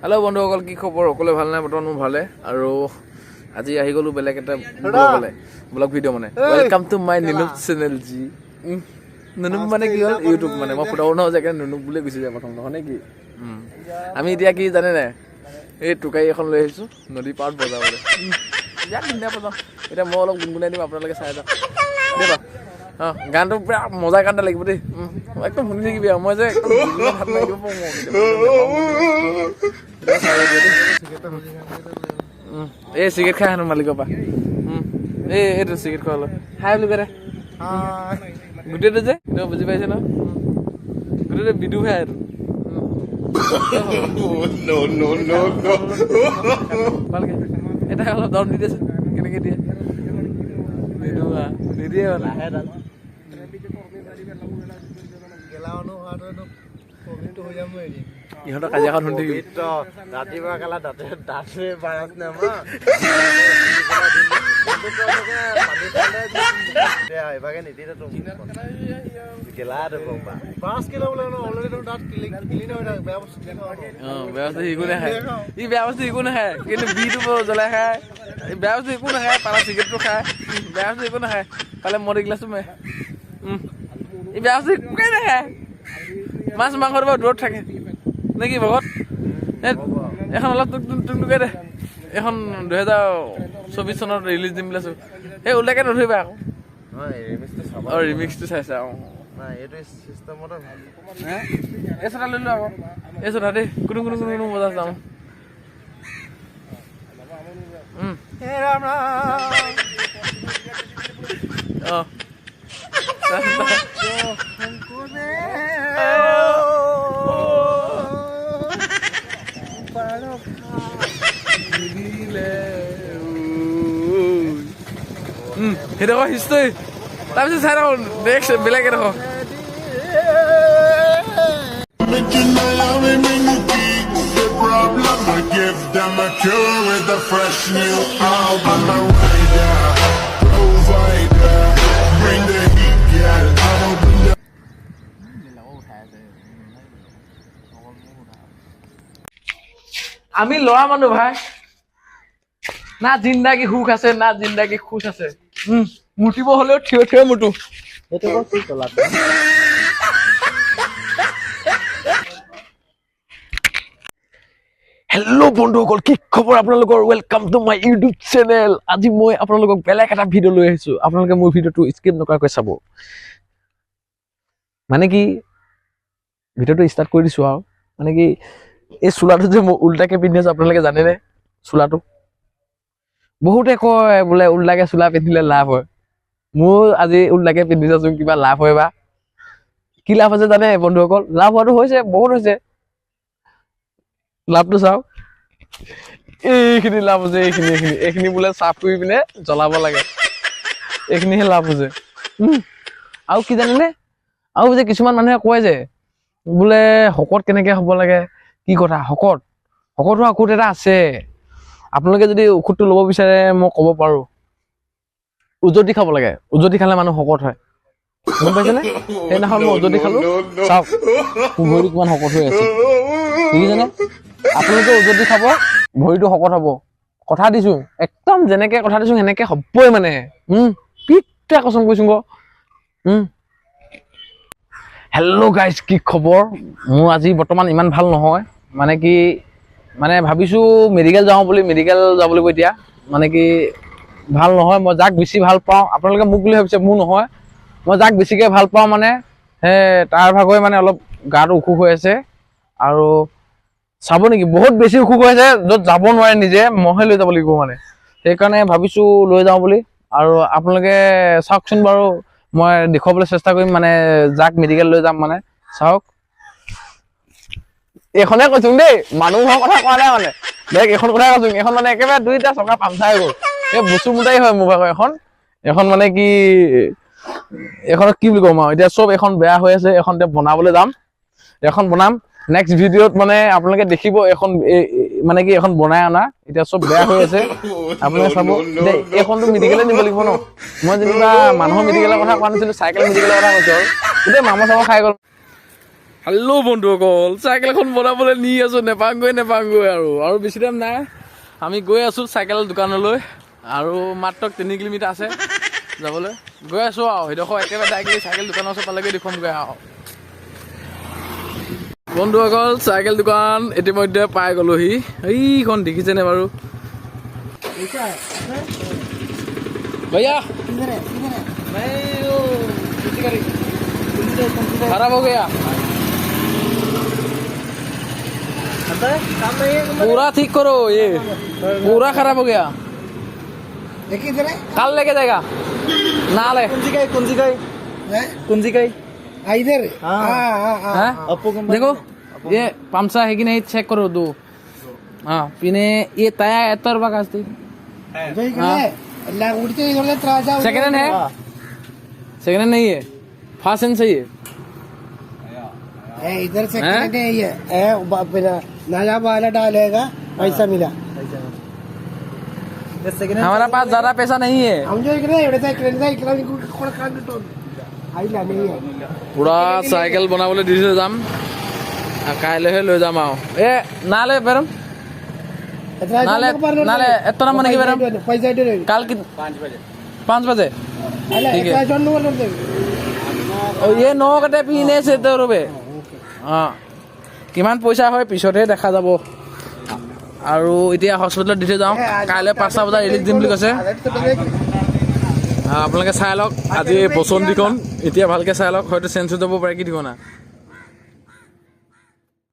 Hello' বন্ধুসকল, কি খবৰ? সকলোৱে ভাল নাই? বৰ্তমান মোৰ ভালে। আৰু আজি আহি গ'লো বেলেগ এটা ব্লগ ভিডিঅ' মানে। ৱেলকাম টু মাই নুনুব চেনেল জি। নুনুব মানে কি হ'ল? ইউটিউব মানে। মই ফুটাব নোৱাৰো যে নুনুব বুলি গুচি যায় প্ৰথম নহয় নে কি? আমি এতিয়া কি জানে নাই, এই টোকাৰি এখন লৈ আহিছোঁ নদী পাৰত বজাবলৈ। ইয়াত ধুনীয়া বজাওঁ। এতিয়া মই অলপ গুণগুণাই দিম, আপোনালোকে চাই যাওক দেই বাৰু। অঁ, গানটো পুৰা মজা গান এটা লাগিব দেই। একদম শুনি থাকিবি আৰু মই যে একদম হাত মাৰি দিব পাৰোঁ। এই চিগাৰেট খাই আনো মালিকৰ পৰা। এইটো চিগাৰেট খোৱা অলপ হাই বুলি কয়। গোটেইটো যে এইটো বুজি পাইছে ন? গোটেইটো বিদু খাই এইটো। ভালকে এটা অলপ দম দি দিয়েচোন। কেনেকৈ দিয়ে নিদিওঁ নিদিয়ে লাহে ইহঁতৰ কাজিয়াখন শুনি থাকিবি। ৰাতিপুৱা কালা দাঁতে বাৰাত নামা এবাকে নিদিলে তো গেলা দেখোন 5 কিলো বোলে অলৰেডি দাঁত ক্লিন হৈ থাকে। বেয়া বস্তু বেয়া বস্তু একো নাখায়। ই বেয়া বস্তু একো নাখায়, কিন্তু বিটো জ্বলাই খায়। বেয়া বস্তু একো নাখায়, পালা চিগাৰেটটো খায়। বেয়া বস্তু একো নাখায়, পালে মদ এগিলাচো মাৰে। ই বেয়া বস্তু একোৱে নাখায়। মাছ মাংসৰ পৰা দূৰত থাকে নে কি ভগত? এখন অলপ টুকটুকাই দে। এখন 2024 চনত ৰিলিজ দিম বুলি আছো। সেই ওলাকে নধৰিবা আকৌ। অঁ, ৰিমিক্সটো চাইছা? অঁ, এই চটা লৈ লো আকৌ। এই চটা দেই কোনো কোনো কোনো কোনো মজা চাওঁ। অঁ, সেইটো আকৌ হিষ্টৰী। তাৰপিছত চাই থাকোঁ নেক্সট বেলেগ এডোখৰ। আমি ল'ৰা মানুহ ভাই, না জিন্দাগী সুখ আছে না জিন্দাগী খোজ আছে। মুতিব হলেও থিয় থিয় মুতো। হেল্ল' বন্ধুসকল, কি খবৰ আপোনালোকৰ? Welcome to my YouTube channel. আজি মই আপোনালোকক বেলেগ এটা ভিডিঅ' লৈ আহিছো। আপোনালোকে মোৰ ভিডিঅ'টো স্কিপ নকৰাকৈ চাব। মানে কি ভিডিঅ'টো ষ্টাৰ্ট কৰি দিছো আৰু। মানে কি এই চোলাটো যে মই উল্টাকে পিন্ধি আছো, আপোনালোকে জানেনে? চোলাটো বহুতে কয় বোলে উল্টাকে চোলা পিন্ধিলে লাভ হয়। মোৰ আজি উল্টাকে পিন্ধি চাচোন কিবা লাভ হয় বা কি লাভ হৈছে জানে বন্ধুসকল? লাভ হোৱাটো হৈছে, বহুত হৈছে। লাভটো চাওক, এইখিনি লাভ হৈছে। এইখিনি বোলে চাফ কৰি পিনে জ্বলাব লাগে। এইখিনিহে লাভ হৈছে। আৰু কি জানেনে? আৰু যে কিছুমান মানুহে কয় যে বোলে শকত কেনেকে হ'ব লাগে, কি কথা? শকত হোৱা ঔষধ এটা আছে। আপোনালোকে যদি ঔষধটো ল'ব বিচাৰে মই ক'ব পাৰো। উজতি খাব লাগে। উজতি খালে মানুহ শকত হয়, গম পাইছেনে? সেইদিনাখন মই উজতি খালো, চাওক ভৰিটো কিমান শকত হৈ আছে, দেখিছেনে? আপোনালোকে উজতি খাব, ভৰিটো শকত হ'ব। কথা দিছো, একদম যেনেকে কথা দিছো সেনেকে হ'বই মানে। পিঠা কচম কৈছো গ। হেল্ল' গাইজ, কি খবৰ? মোৰ আজি বৰ্তমান ইমান ভাল নহয়। মানে কি ভাবিছো মেডিকেল যাওঁ বুলি। মেডিকেল যাব লাগিব এতিয়া। মানে কি ভাল নহয়। মই যাক বেছি ভাল পাওঁ, আপোনালোকে মোক বুলি ভাবিছে, মোৰ নহয়। মই যাক বেছিকে ভাল পাওঁ মানে তাৰ ভাগই মানে অলপ গাটো অসুখ হৈ আছে। আৰু চাব নেকি বহুত বেছি অসুখ হৈ আছে, য'ত যাব নোৱাৰে নিজে, মইহে লৈ যাব লাগিব মানে। সেইকাৰণে ভাবিছো লৈ যাওঁ বুলি। আৰু আপোনালোকে চাওকচোন বাৰু, মই দেখুৱাবলৈ চেষ্টা কৰিম মানে যাক মেডিকেল লৈ যাম মানে। চাওক, এইখনে কৈছো দেই, মানুহৰ কথা কোৱা নাই মানে। এইখন কথাই কৈছো। এইখন মানে একেবাৰে 2টা চকা পামচাৰ হৈ গ'ল। এই বস্তু মোটাই হয় মোৰ ভাগৰ এখন মানে কি, এইখনক কি বুলি কম আৰু এতিয়া। চব এখন বেয়া হৈ আছে। এখন এতিয়া বনাবলৈ যাম। এখন বনাম নেক্সট ভিডিঅ'ত মানে আপোনালোকে দেখিব। এখন মানে কি এখন বনাই অনা, এতিয়া চব বেয়া হৈ আছে। আপোনালোকে চাব। এইখনতো মেডিকেলে নিব লাগিব ন। মই যেনিবা মানুহৰ মেডিকেলৰ কথা কোৱা নাছিলো, চাইকেল মেডিকেলৰ কথা কৈছো। আৰু গোটেই মামা চামা খাই গ'ল। হেল্ল' বন্ধুসকল, চাইকেলখন বনাবলৈ নি আছো নেপাংগৈ আৰু বেছি টাইম নাই। আমি গৈ আছো চাইকেলৰ দোকানলৈ আৰু মাত্ৰ 3 কিলোমিটাৰ আছে যাবলৈ। গৈ আছো আৰু সেইডোখৰ একেবাৰে ডাইৰেক্টলি চাইকেল দোকানৰ ওচৰ পালেগৈ দেখুৱামগৈ আৰু। বন্ধুসকল, চাইকেল দোকান ইতিমধ্যে পাই গলোহি। এইখন দেখিছেনে বাৰু? भैया खराब हो गया, पूरा ठीक करो, ये पूरा खराब हो गया, कल लेके जाएगा नाले। कुंजी का इधर देखो ये पंपसा है कि नहीं चेक करो दो। हाँ पीने ये तया एतर बगा सेकंड हैंड है, सेकंड हैंड नहीं है, फास्ट हैंड सही है। इधर सेकंड है, ये नया वाला डालेगा पैसा मिला। हमारा पास ज्यादा पैसा नहीं है, हम जो पूरा साइकेल बनाबले दिसे जाम, काइलेहे লৈ যাম আৰু এ নালে বেৰম नाले एतना मने की बेरम पैसा दे कल की 5 बजे ठीक है। और ये 9 कटे पीने से तो रुपे हाँ किमान पैसा হয় পিছতে দেখা যাব। আৰু এতিয়া হস্পিটেলত দিতে যাওঁ, কাইলৈ 5টা বজাত ৰিলিজ দিম বুলি কৈছে। আপোনালোকে চাই লওক আজি বচন্তিখন, এতিয়া ভালকে চাই লওক, হয়তো চেঞ্জ হৈ যাব পাৰে কি ঠিকনা।